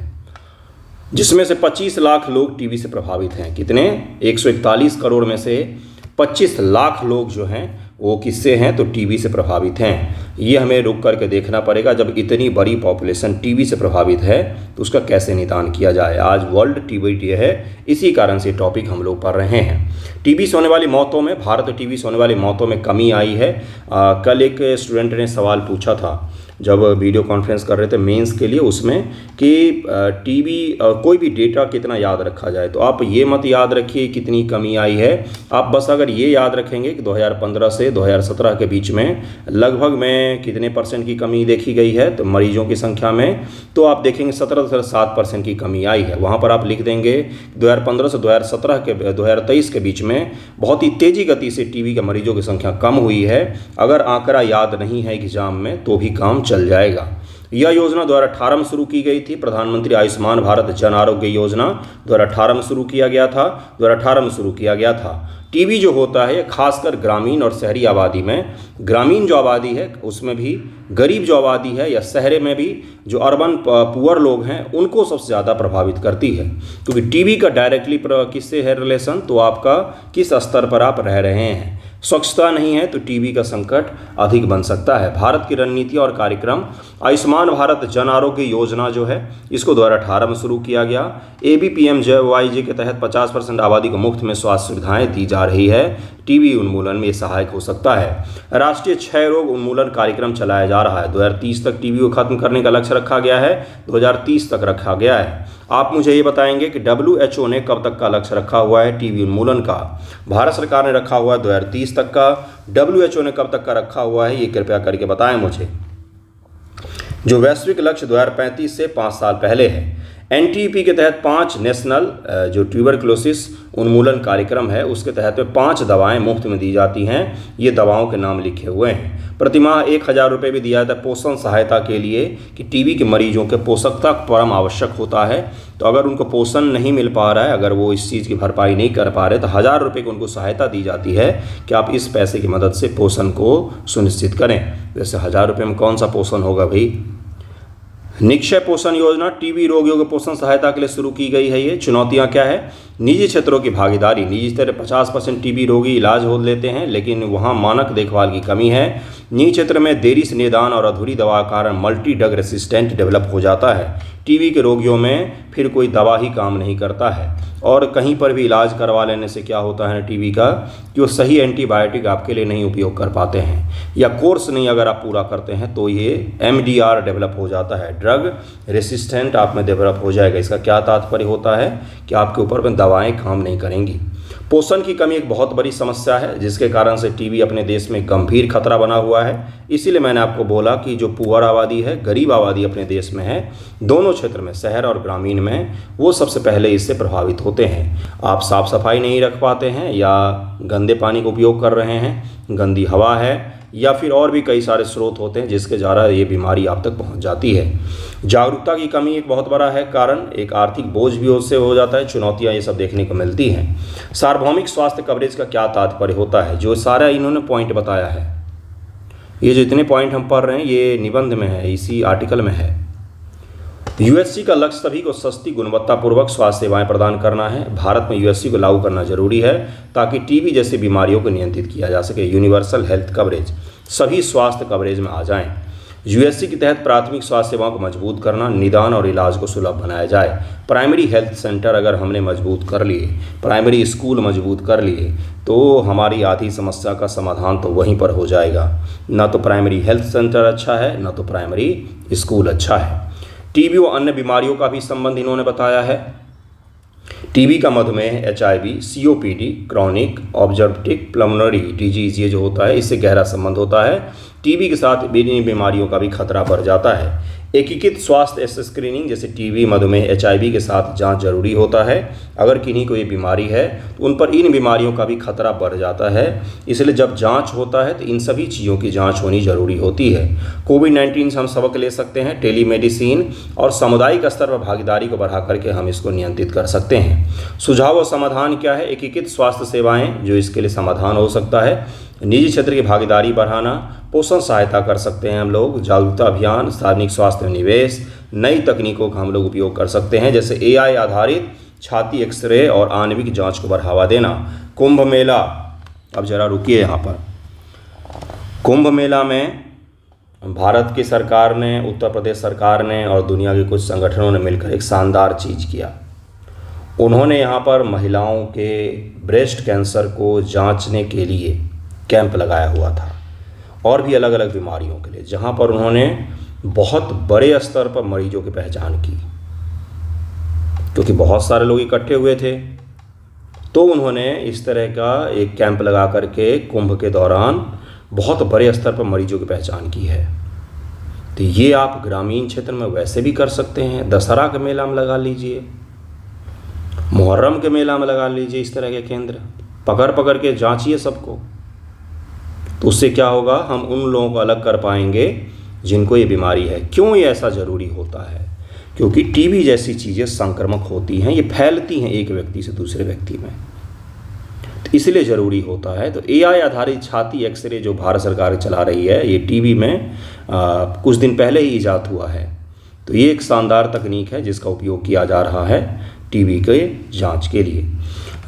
जिसमें से 25 लाख लोग टीबी से प्रभावित हैं। कितने? 141 करोड़ में से 25 लाख लोग जो हैं वो किससे हैं, तो टीबी से प्रभावित हैं। ये हमें रुक करके देखना पड़ेगा। जब इतनी बड़ी पॉपुलेशन टीबी से प्रभावित है तो उसका कैसे निदान किया जाए। आज वर्ल्ड टीबी डे है, इसी कारण से टॉपिक हम लोग पढ़ रहे हैं। टीबी से होने वाली मौतों में, भारत में टीबी से होने वाली मौतों में कमी आई है। कल एक स्टूडेंट ने सवाल पूछा था जब वीडियो कॉन्फ्रेंस कर रहे थे मेंस के लिए, उसमें कि टीबी कोई भी डेटा कितना याद रखा जाए। तो आप ये मत याद रखिए कितनी कमी आई है, आप बस अगर ये याद रखेंगे कि 2015 से 2017 के बीच में लगभग में कितने % की कमी देखी गई है, तो मरीजों की संख्या में, तो आप देखेंगे 17.7% की कमी आई है। वहाँ पर आप लिख देंगे 2015 से 2023 के बीच में बहुत ही तेज़ी गति से टीबी के मरीजों की संख्या कम हुई है। अगर आंकड़ा याद नहीं है एग्जाम में तो भी काम चल जाएगा। यह योजना 2018 में शुरू की गई थी। प्रधानमंत्री आयुष्मान भारत जन आरोग्य योजना 2018 में शुरू किया गया था। 2018 में शुरू किया गया था। टीबी जो होता है खासकर ग्रामीण और शहरी आबादी में, ग्रामीण जो आबादी है उसमें भी, गरीब जो आबादी है या शहर में भी जो अर्बन पुअर लोग हैं उनको सबसे ज़्यादा प्रभावित करती है। क्योंकि टीबी का डायरेक्टली किससे है रिलेशन, तो आपका किस स्तर पर आप रह रहे हैं। स्वच्छता नहीं है तो टीबी का संकट अधिक बन सकता है। भारत की रणनीति और कार्यक्रम आयुष्मान भारत जन आरोग्य योजना जो है इसको 2018 में शुरू किया गया। ABPMJYJ के तहत 50% आबादी को मुफ्त में स्वास्थ्य सुविधाएं दी जा रही है। टीबी उन्मूलन में ये सहायक हो सकता है। राष्ट्रीय क्षय रोग उन्मूलन कार्यक्रम चलाया जा रहा है। 2030 तक टीबी को खत्म करने का लक्ष्य रखा गया है, 2030 तक रखा गया है। आप मुझे ये बताएंगे कि WHO ने कब तक का लक्ष्य रखा हुआ है टीबी उन्मूलन का। भारत सरकार ने रखा हुआ है 2030 तक का, WHO ने कब तक का रखा हुआ है ये कृपया करके बताएं मुझे। जो वैश्विक लक्ष्य 2035 से 5 साल पहले है। NTP के तहत 5 नेशनल जो ट्यूबरकुलोसिस उन्मूलन कार्यक्रम है उसके तहत में 5 दवाएं मुफ्त में दी जाती हैं। ये दवाओं के नाम लिखे हुए हैं। प्रतिमाह 1000 रुपये भी दिया जाता है पोषण सहायता के लिए, कि टीबी के मरीजों के पोषकता परम आवश्यक होता है। तो अगर उनको पोषण नहीं मिल पा रहा है, अगर वो इस चीज़ की भरपाई नहीं कर पा रहे, तो 1000 रुपये की उनको सहायता दी जाती है कि आप इस पैसे की मदद से पोषण को सुनिश्चित करें। जैसे 1000 रुपये में कौन सा पोषण होगा भाई। निक्षय पोषण योजना टीबी रोगियों के पोषण सहायता के लिए शुरू की गई है। ये चुनौतियां क्या है निजी क्षेत्रों की भागीदारी, निजी क्षेत्र 50% टीबी रोगी इलाज हो लेते हैं, लेकिन वहाँ मानक देखभाल की कमी है। निजी क्षेत्र में देरी से निदान और अधूरी दवा के कारण मल्टी ड्रग रेसिस्टेंट डेवलप हो जाता है। टीबी के रोगियों में फिर कोई दवा ही काम नहीं करता है, और कहीं पर भी इलाज करवा लेने से क्या होता है टीबी का कि वो सही एंटीबायोटिक आपके लिए नहीं उपयोग कर पाते हैं, या कोर्स नहीं अगर आप पूरा करते हैं तो ये MDR डेवलप हो जाता है, ड्रग रेसिस्टेंट आप में डेवलप हो जाएगा। इसका क्या तात्पर्य होता है कि आपके ऊपर में दवाएं काम नहीं करेंगी। पोषण की कमी एक बहुत बड़ी समस्या है, जिसके कारण से टीबी अपने देश में गंभीर खतरा बना हुआ है। इसीलिए मैंने आपको बोला कि जो पुअर आबादी है, गरीब आबादी अपने देश में है, दोनों क्षेत्र में, शहर और ग्रामीण में, वो सबसे पहले इससे प्रभावित होते हैं। आप साफ सफाई नहीं रख पाते हैं, या गंदे पानी का उपयोग कर रहे हैं, गंदी हवा है, या फिर और भी कई सारे स्रोत होते हैं जिसके द्वारा ये बीमारी आप तक पहुंच जाती है। जागरूकता की कमी एक बहुत बड़ा है कारण, एक आर्थिक बोझ भी उससे हो जाता है, चुनौतियां ये सब देखने को मिलती हैं। सार्वभौमिक स्वास्थ्य कवरेज का क्या तात्पर्य होता है, जो सारा इन्होंने पॉइंट बताया है, ये जो इतने पॉइंट हम पढ़ रहे हैं ये निबंध में है, इसी आर्टिकल में है। UHC का लक्ष्य सभी को सस्ती गुणवत्तापूर्वक स्वास्थ्य सेवाएं प्रदान करना है। भारत में UHC को लागू करना जरूरी है ताकि टीबी जैसी बीमारियों को नियंत्रित किया जा सके। यूनिवर्सल हेल्थ कवरेज, सभी स्वास्थ्य कवरेज में आ जाएं। UHC के तहत प्राथमिक स्वास्थ्य सेवाओं को मजबूत करना, निदान और इलाज को सुलभ बनाया जाए। प्राइमरी हेल्थ सेंटर अगर हमने मजबूत कर लिए, प्राइमरी स्कूल मजबूत कर लिए, तो हमारी आधी समस्या का समाधान तो वहीं पर हो जाएगा। ना तो प्राइमरी हेल्थ सेंटर अच्छा है, ना तो प्राइमरी स्कूल अच्छा है। टीबी और अन्य बीमारियों का भी संबंध इन्होंने बताया है। टीबी का मधुमेह, HIV, COPD, chronic obstructive pulmonary disease, ये जो होता है इससे गहरा संबंध होता है। टीबी के साथ इन बीमारियों का भी खतरा बढ़ जाता है। एकीकृत स्वास्थ्य स्क्रीनिंग जैसे टीबी, मधुमेह, HIV के साथ जांच जरूरी होता है। अगर किन्हीं को ये बीमारी है तो उन पर इन बीमारियों का भी खतरा बढ़ जाता है, इसलिए जब जांच होता है तो इन सभी चीज़ों की जांच होनी जरूरी होती है। कोविड-19 से हम सबक ले सकते हैं, टेलीमेडिसिन और सामुदायिक स्तर पर भागीदारी को बढ़ा करके हम इसको नियंत्रित कर सकते हैं। सुझाव और समाधान क्या है? एकीकृत स्वास्थ्य सेवाएँ जो इसके लिए समाधान हो सकता है, निजी क्षेत्र की भागीदारी बढ़ाना, पोषण सहायता कर सकते हैं हम लोग, जागरूकता अभियान, सार्वजनिक स्वास्थ्य में निवेश, नई तकनीकों का हम लोग उपयोग कर सकते हैं जैसे AI आधारित छाती एक्सरे और आणविक जांच को बढ़ावा देना। कुंभ मेला, अब जरा रुकिए यहाँ पर। कुंभ मेला में भारत की सरकार ने, उत्तर प्रदेश सरकार ने और दुनिया के कुछ संगठनों ने मिलकर एक शानदार चीज़ किया। उन्होंने यहाँ पर महिलाओं के ब्रेस्ट कैंसर को जांचने के लिए कैंप लगाया हुआ था, और भी अलग अलग बीमारियों के लिए, जहाँ पर उन्होंने बहुत बड़े स्तर पर मरीजों की पहचान की, क्योंकि बहुत सारे लोग इकट्ठे हुए थे। तो उन्होंने इस तरह का एक कैंप लगा करके कुंभ के दौरान बहुत बड़े स्तर पर मरीजों की पहचान की है। तो ये आप ग्रामीण क्षेत्र में वैसे भी कर सकते हैं। दशहरा के मेला में लगा लीजिए, मुहर्रम के मेला में लगा लीजिए, इस तरह के केंद्र पकड़ पकड़ के जांचिए सबको। तो उससे क्या होगा, हम उन लोगों को अलग कर पाएंगे जिनको ये बीमारी है। क्यों ये ऐसा ज़रूरी होता है? क्योंकि टीबी जैसी चीज़ें संक्रामक होती हैं, ये फैलती हैं एक व्यक्ति से दूसरे व्यक्ति में, तो इसलिए ज़रूरी होता है। तो AI आधारित छाती एक्सरे जो भारत सरकार चला रही है, ये टीबी में कुछ दिन पहले ही ईजाद हुआ है। तो ये एक शानदार तकनीक है जिसका उपयोग किया जा रहा है टीबी के जाँच के लिए।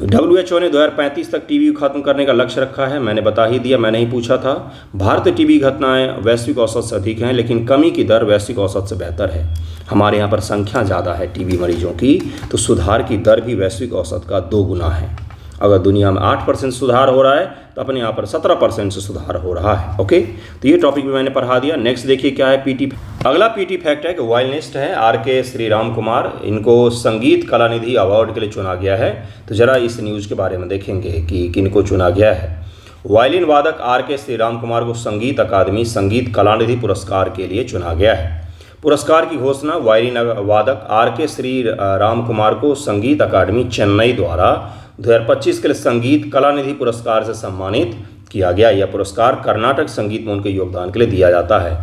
WHO ने 2035 तक टीबी को खत्म करने का लक्ष्य रखा है। मैंने बता ही दिया, मैंने ही पूछा था। भारतीय टीबी घटनाएं वैश्विक औसत से अधिक हैं, लेकिन कमी की दर वैश्विक औसत से बेहतर है। हमारे यहाँ पर संख्या ज़्यादा है टीबी मरीजों की, तो सुधार की दर भी वैश्विक औसत का 2 गुना है। अगर दुनिया में 8% सुधार हो रहा है तो अपने यहाँ पर 17% से सुधार हो रहा है। ओके, तो ये टॉपिक भी मैंने पढ़ा दिया। नेक्स्ट देखिए क्या है PT। अगला PT फैक्ट है कि वायलिनिस्ट है RK श्रीराम कुमार, इनको संगीत कलानिधि अवार्ड के लिए चुना गया है। तो ज़रा इस न्यूज़ के बारे में देखेंगे कि किनको चुना गया है। वायलिन वादक RK श्रीराम कुमार को संगीत अकादमी संगीत कलानिधि पुरस्कार के लिए चुना गया है। पुरस्कार की घोषणा वायलिन वादक RK श्रीराम कुमार को संगीत अकादमी चेन्नई द्वारा 2025 के लिए संगीत कलानिधि पुरस्कार से सम्मानित किया गया। यह पुरस्कार कर्नाटक संगीत में उनके योगदान के लिए दिया जाता है।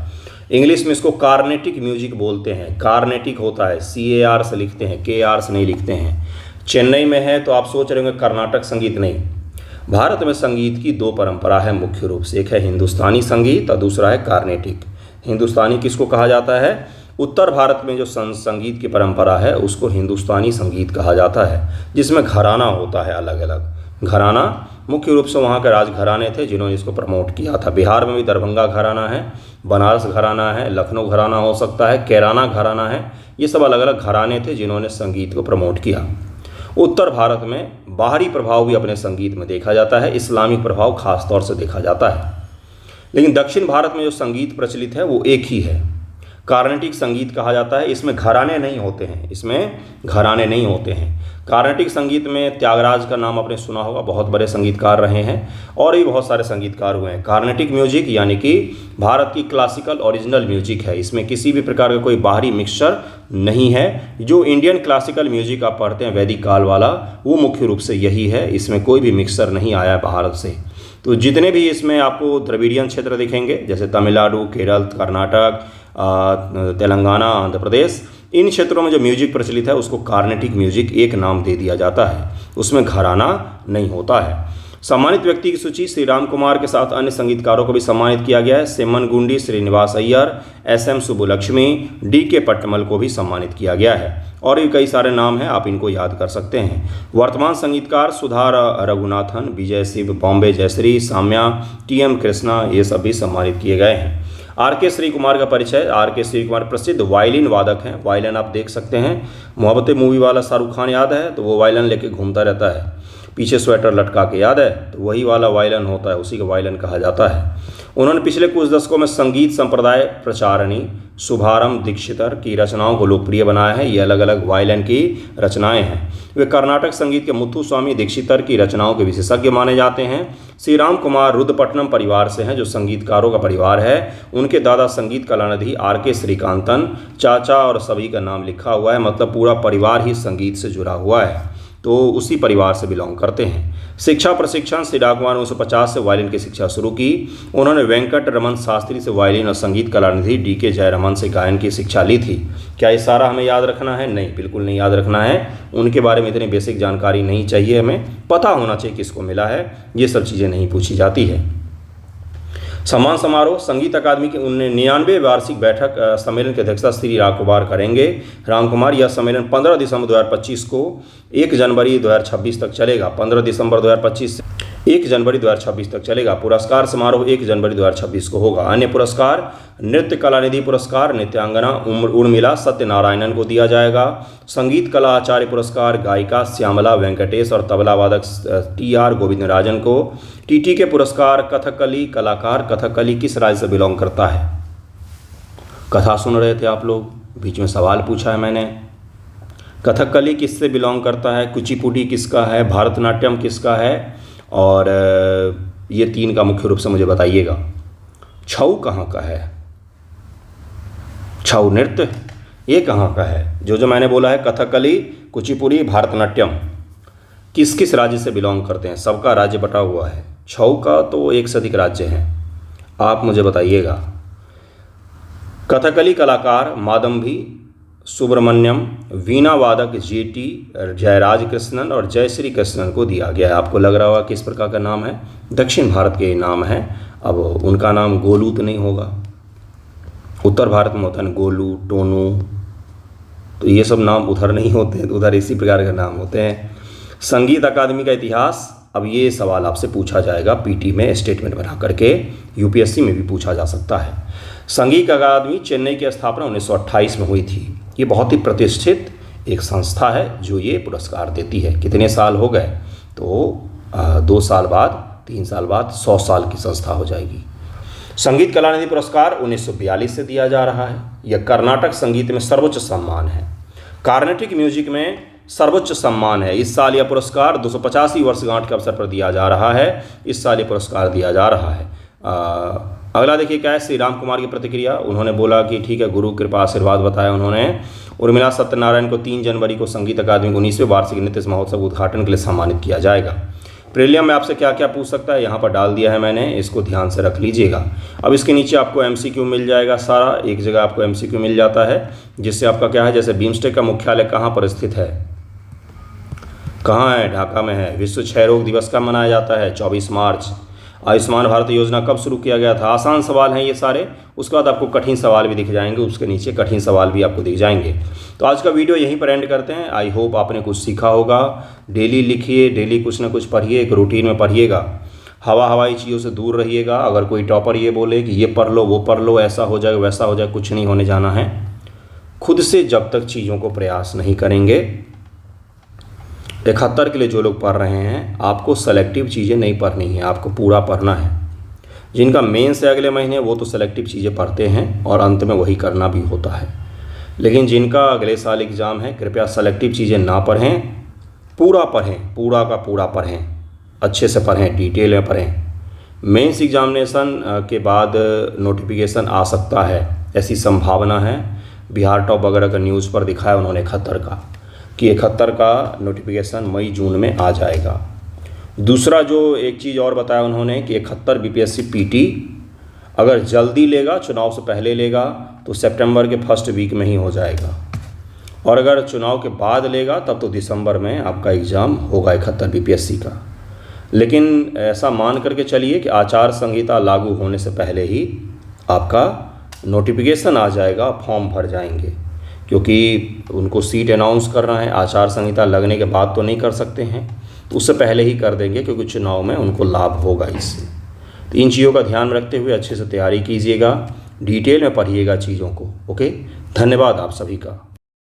इंग्लिश में इसको कार्नेटिक म्यूजिक बोलते हैं। कार्नेटिक होता है, CAR से लिखते हैं, KR से नहीं लिखते हैं। चेन्नई में है तो आप सोच रहे होंगे कर्नाटक संगीत, नहीं। भारत में संगीत की 2 परंपरा है मुख्य रूप से, एक है हिंदुस्तानी संगीत और दूसरा है कार्नेटिक। हिंदुस्तानी किसको कहा जाता है? उत्तर भारत में जो संगीत की परंपरा है उसको हिंदुस्तानी संगीत कहा जाता है, जिसमें घराना होता है अलग अलग। घराना मुख्य रूप से वहाँ के राजघराने थे जिन्होंने इसको प्रमोट किया था। बिहार में भी दरभंगा घराना है, बनारस घराना है, लखनऊ घराना हो सकता है, कैराना घराना है। ये सब अलग अलग घराने थे जिन्होंने संगीत को प्रमोट किया। उत्तर भारत में बाहरी प्रभाव भी अपने संगीत में देखा जाता है, इस्लामिक प्रभाव खास तौर से देखा जाता है। लेकिन दक्षिण भारत में जो संगीत प्रचलित है वो एक ही है, कार्नेटिक संगीत कहा जाता है। इसमें घराने नहीं होते हैं, इसमें घराने नहीं होते हैं। कार्नेटिक संगीत में त्यागराज का नाम आपने सुना होगा, बहुत बड़े संगीतकार रहे हैं और भी बहुत सारे संगीतकार हुए हैं। कार्नेटिक म्यूजिक यानी कि भारत की क्लासिकल ओरिजिनल म्यूजिक है, इसमें किसी भी प्रकार का कोई बाहरी मिक्सचर नहीं है। जो इंडियन क्लासिकल म्यूजिक आप पढ़ते हैं वैदिक काल वाला, वो मुख्य रूप से यही है, इसमें कोई भी मिक्सचर नहीं आया है भारत से। तो जितने भी इसमें आपको द्रविडियन क्षेत्र दिखेंगे जैसे तमिलनाडु, केरल, कर्नाटक, तेलंगाना, आंध्र प्रदेश, इन क्षेत्रों में जो म्यूजिक प्रचलित है उसको कार्नेटिक म्यूजिक एक नाम दे दिया जाता है, उसमें घराना नहीं होता है। सम्मानित व्यक्ति की सूची श्री राम कुमार के साथ अन्य संगीतकारों को भी सम्मानित किया गया है। सेमन गुंडी, श्रीनिवास अय्यर, एस.एम. सुब्बुलक्ष्मी, डी.के. पट्टमल को भी सम्मानित किया गया है और भी कई सारे नाम हैं, आप इनको याद कर सकते हैं। वर्तमान संगीतकार सुधा रघुनाथन, विजय शिव, बॉम्बे जयश्री, साम्या, टी.एम. कृष्णा, ये सब भी सम्मानित किए गए हैं। आर.के. श्री कुमार का परिचय। आर.के. श्री कुमार प्रसिद्ध वायलिन वादक हैं। वायलिन आप देख सकते हैं, मोहब्बतें मूवी वाला शाहरुख खान याद है तो वो वायलिन लेके घूमता रहता है, पीछे स्वेटर लटका के, याद है, तो वही वाला वायलिन होता है, उसी का वायलिन कहा जाता है। उन्होंने पिछले कुछ दशकों में संगीत संप्रदाय प्रचारिणी शुभारंभ दीक्षितर की रचनाओं को लोकप्रिय बनाया है। ये अलग अलग वायलिन की रचनाएं हैं। वे कर्नाटक संगीत के मुथुस्वामी दीक्षितर की रचनाओं के विशेषज्ञ माने जाते हैं। श्री राम कुमार रुद्रपट्टनम परिवार से हैं, जो संगीतकारों का परिवार है। उनके दादा संगीत कलानिधि आर.के. श्रीकांतन, चाचा और सभी का नाम लिखा हुआ है, मतलब पूरा परिवार ही संगीत से जुड़ा हुआ है, तो उसी परिवार से बिलोंग करते हैं। शिक्षा प्रशिक्षण। श्री राम कुमार 1950 से वायलिन की शिक्षा शुरू की। उन्होंने वेंकट रमन शास्त्री से वायलिन और संगीत कलानिधि डी.के. जयरामन से गायन की शिक्षा ली थी। क्या ये सारा हमें याद रखना है? नहीं, बिल्कुल नहीं याद रखना है। उनके बारे में इतनी बेसिक जानकारी नहीं चाहिए, हमें पता होना चाहिए किसको मिला है, ये सब चीज़ें नहीं पूछी जाती है। सम्मान समारोह। संगीत अकादमी के 99वें वार्षिक बैठक सम्मेलन की अध्यक्षता श्री राम कुमार करेंगे। राम कुमार, यह सम्मेलन 15 दिसंबर 2025 को 1 जनवरी 2026 तक चलेगा। 15 दिसंबर 2025 से 1 जनवरी 2026 तक चलेगा। पुरस्कार समारोह 1 जनवरी 2026 को होगा। अन्य पुरस्कार नृत्य कलानिधि पुरस्कार नृत्यांगना उर्मिला सत्यनारायणन को दिया जाएगा। संगीत कला आचार्य पुरस्कार गायिका श्यामला वेंकटेश और तबला वादक टी.आर. गोविंदराजन को। टी.टी. के पुरस्कार कथकली कलाकार। कथकली किस राज्य से बिलोंग करता है? कथा सुन रहे थे आप लोग, बीच में सवाल पूछा है मैंने। कथकली किससे बिलोंग करता है? कुचिपुड़ी किसका है? भारतनाट्यम किसका है? और ये 3 का मुख्य रूप से मुझे बताइएगा। छऊ कहाँ का है? छऊ नृत्य ये कहाँ का है? जो मैंने बोला है कथकली, कुचिपुड़ी, भारतनाट्यम, किस किस राज्य से बिलोंग करते हैं? सबका राज्य बटा हुआ है। छऊ का तो 1 से अधिक राज्य हैं, आप मुझे बताइएगा। कथकली कलाकार मादम्भी सुब्रमण्यम, वीणा वादक जे.टी. जयराज कृष्णन और जयश्री कृष्णन को दिया गया है। आपको लग रहा होगा किस प्रकार का नाम है? दक्षिण भारत के नाम है। अब उनका नाम गोलू तो नहीं होगा, उत्तर भारत में होता है गोलू, टोनू, तो ये सब नाम उधर नहीं होते, उधर इसी प्रकार के नाम होते हैं। संगीत अकादमी का इतिहास। अब ये सवाल आपसे पूछा जाएगा पीटी में स्टेटमेंट बना करके, यूपीएससी में भी पूछा जा सकता है। संगीत अकादमी चेन्नई की स्थापना 1928 में हुई थी। ये बहुत ही प्रतिष्ठित एक संस्था है जो ये पुरस्कार देती है। कितने साल हो गए? तो 2 साल बाद, 3 साल बाद 100 साल की संस्था हो जाएगी। संगीत कलानिधि पुरस्कार 1942 से दिया जा रहा है। यह कर्नाटक संगीत में सर्वोच्च सम्मान है। कार्नेटिक म्यूजिक में सर्वोच्च सम्मान है। इस साल यह पुरस्कार 250वीं वर्षगांठ के अवसर पर दिया जा रहा है। इस साल ये पुरस्कार दिया जा रहा है। अगला देखिए क्या है, श्री राम कुमार की प्रतिक्रिया। उन्होंने बोला कि ठीक है, गुरु कृपा आशीर्वाद बताया उन्होंने। उर्मिला सत्यनारायण को 3 जनवरी को संगीत अकादमी के 19वें वार्षिक नृत्य महोत्सव उद्घाटन के लिए सम्मानित किया जाएगा। प्रीलियम में आपसे क्या क्या पूछ सकता है यहाँ पर डाल दिया है मैंने, इसको ध्यान से रख लीजिएगा। अब इसके नीचे आपको एमसीक्यू मिल जाएगा, सारा एक जगह आपको एमसीक्यू मिल जाता है, जिससे आपका क्या है, जैसे बिम्स्टेक का मुख्यालय कहाँ पर स्थित है, कहाँ है, ढाका में है। विश्व क्षय रोग दिवस का मनाया जाता है 24 मार्च। आयुष्मान भारत योजना कब शुरू किया गया था। आसान सवाल हैं ये सारे। उसके बाद आपको कठिन सवाल भी दिख जाएंगे, उसके नीचे कठिन सवाल भी आपको दिख जाएंगे। तो आज का वीडियो यहीं पर एंड करते हैं। आई होप आपने कुछ सीखा होगा। डेली लिखिए, डेली कुछ ना कुछ पढ़िए, एक रूटीन में पढ़िएगा। हवाई चीज़ों से दूर रहिएगा। अगर कोई टॉपर ये बोले कि ये पढ़ लो, वो पढ़ लो, ऐसा हो जाए वैसा हो जाए, कुछ नहीं होने जाना है। खुद से जब तक चीज़ों को प्रयास नहीं करेंगे, 71 के लिए जो लोग पढ़ रहे हैं, आपको सेलेक्टिव चीज़ें नहीं पढ़नी है, आपको पूरा पढ़ना है। जिनका मेंस है अगले महीने, वो तो सेलेक्टिव चीज़ें पढ़ते हैं और अंत में वही करना भी होता है। लेकिन जिनका अगले साल एग्ज़ाम है, कृपया सेलेक्टिव चीज़ें ना पढ़ें, पूरा पढ़ें, पूरा का पूरा पढ़ें, अच्छे से पढ़ें, डिटेल में पढ़ें। मेंस एग्जामिनेशन के बाद नोटिफिकेशन आ सकता है, ऐसी संभावना है। बिहार टॉप वगैरह का न्यूज़ पर दिखाया उन्होंने 71 का, कि 71 का नोटिफिकेशन मई जून में आ जाएगा। दूसरा जो एक चीज़ और बताया उन्होंने कि 71 बीपीएससी पीटी अगर जल्दी लेगा, चुनाव से पहले लेगा, तो सितंबर के फर्स्ट वीक में ही हो जाएगा, और अगर चुनाव के बाद लेगा तब तो दिसंबर में आपका एग्ज़ाम होगा 71 बीपीएससी का। लेकिन ऐसा मान करके चलिए कि आचार संहिता लागू होने से पहले ही आपका नोटिफिकेशन आ जाएगा, फॉर्म भर जाएंगे, क्योंकि उनको सीट अनाउंस करना है। आचार संहिता लगने के बाद तो नहीं कर सकते हैं, तो उससे पहले ही कर देंगे, क्योंकि चुनाव में उनको लाभ होगा इससे। तो इन चीज़ों का ध्यान रखते हुए अच्छे से तैयारी कीजिएगा, डिटेल में पढ़िएगा चीज़ों को। ओके, धन्यवाद आप सभी का।